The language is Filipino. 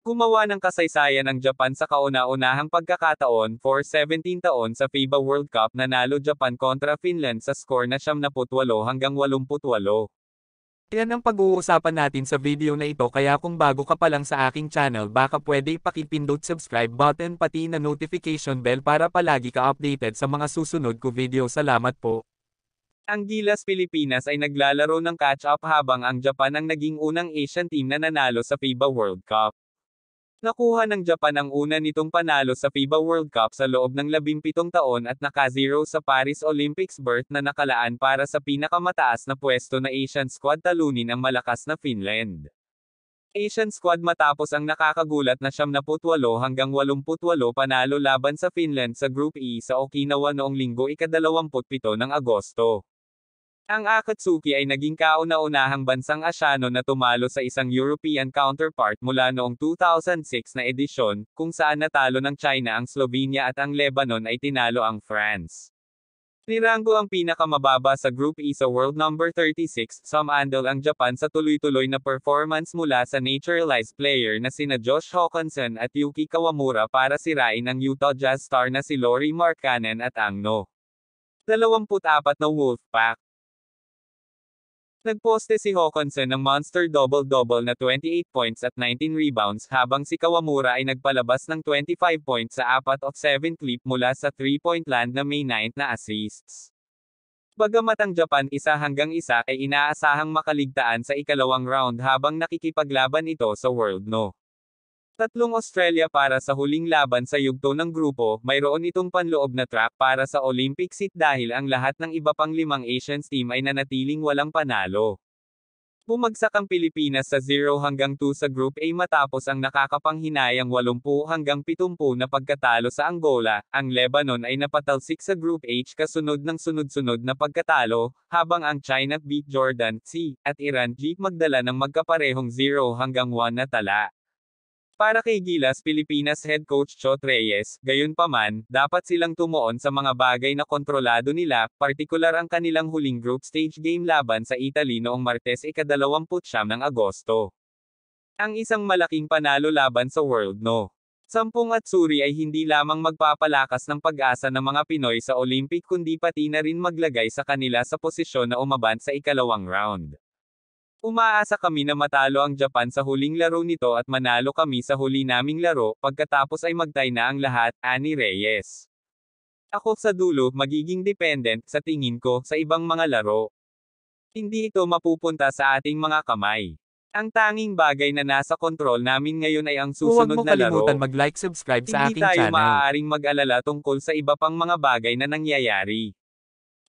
Gumawa ng kasaysayan ang Japan sa kauna-unahang pagkakataon for 17 taon sa FIBA World Cup, nanalo Japan kontra Finland sa score na 78-88. Yan ang pag-uusapan natin sa video na ito, kaya kung bago ka pa lang sa aking channel, baka pwede ipakipindot subscribe button pati na notification bell para palagi ka updated sa mga susunod ko video. Salamat po. Ang Gilas Pilipinas ay naglalaro ng catch-up habang ang Japan ang naging unang Asian team na nanalo sa FIBA World Cup. Nakuha ng Japan ang una nitong panalo sa FIBA World Cup sa loob ng 17 taon at naka-0 sa Paris Olympics berth na nakalaan para sa pinakamataas na pwesto na Asian squad talunin ang malakas na Finland. Asian squad matapos ang nakakagulat na 78-88 panalo laban sa Finland sa Group E sa Okinawa noong Linggo ika-27 ng Agosto. Ang Akatsuki ay naging kauna-unahang bansang Asyano na tumalo sa isang European counterpart mula noong 2006 na edisyon, kung saan natalo ng China ang Slovenia at ang Lebanon ay tinalo ang France. Niranggo ang pinakamababa sa Group E sa world number 36, sumandal ang Japan sa tuloy-tuloy na performance mula sa naturalized player na sina Josh Hawkinson at Yuki Kawamura para sirain ang Utah Jazz star na si Lauri Markkanen at ang No. 24 na Wolfpack. Nagposte si Hawkinson ng monster double-double na 28 points at 19 rebounds habang si Kawamura ay nagpalabas ng 25 points sa 4 of 7 clip mula sa 3-point land na may 9 na assists. Bagamat ang Japan 1-1 ay inaasahang makaligtaan sa ikalawang round habang nakikipaglaban ito sa World No. 3 Australia para sa huling laban sa yugto ng grupo. Mayroon itong panloob na track para sa Olympic seat dahil ang lahat ng iba pang 5 Asian team ay nanatiling walang panalo. Bumagsak ang Pilipinas sa 0-2 sa Group A matapos ang nakakapanghinayang 80-70 na pagkatalo sa Angola. Ang Lebanon ay napatalsik sa Group H kasunod ng sunod-sunod na pagkatalo, habang ang China beat Jordan C at Iran G magdala ng magkaparehong 0-1 na tala. Para kay Gilas Pilipinas head coach Chot Reyes, gayunpaman, dapat silang tumuon sa mga bagay na kontrolado nila, partikular ang kanilang huling group stage game laban sa Italy noong Martes ika-29 ng Agosto. Ang isang malaking panalo laban sa World No. 10 Atsuri ay hindi lamang magpapalakas ng pag-asa ng mga Pinoy sa Olympic kundi pati na rin maglagay sa kanila sa posisyon na umabant sa ikalawang round. Umaasa kami na matalo ang Japan sa huling laro nito at manalo kami sa huli naming laro, pagkatapos ay magtay na ang lahat, ani Reyes. Ako sa dulo, magiging dependent, sa tingin ko, sa ibang mga laro. Hindi ito mapupunta sa ating mga kamay. Ang tanging bagay na nasa kontrol namin ngayon ay ang susunod na laro. Huwag mo kalimutan mag-like, subscribe sa aking channel. Hindi tayo maaaring mag-alala tungkol sa iba pang mga bagay na nangyayari.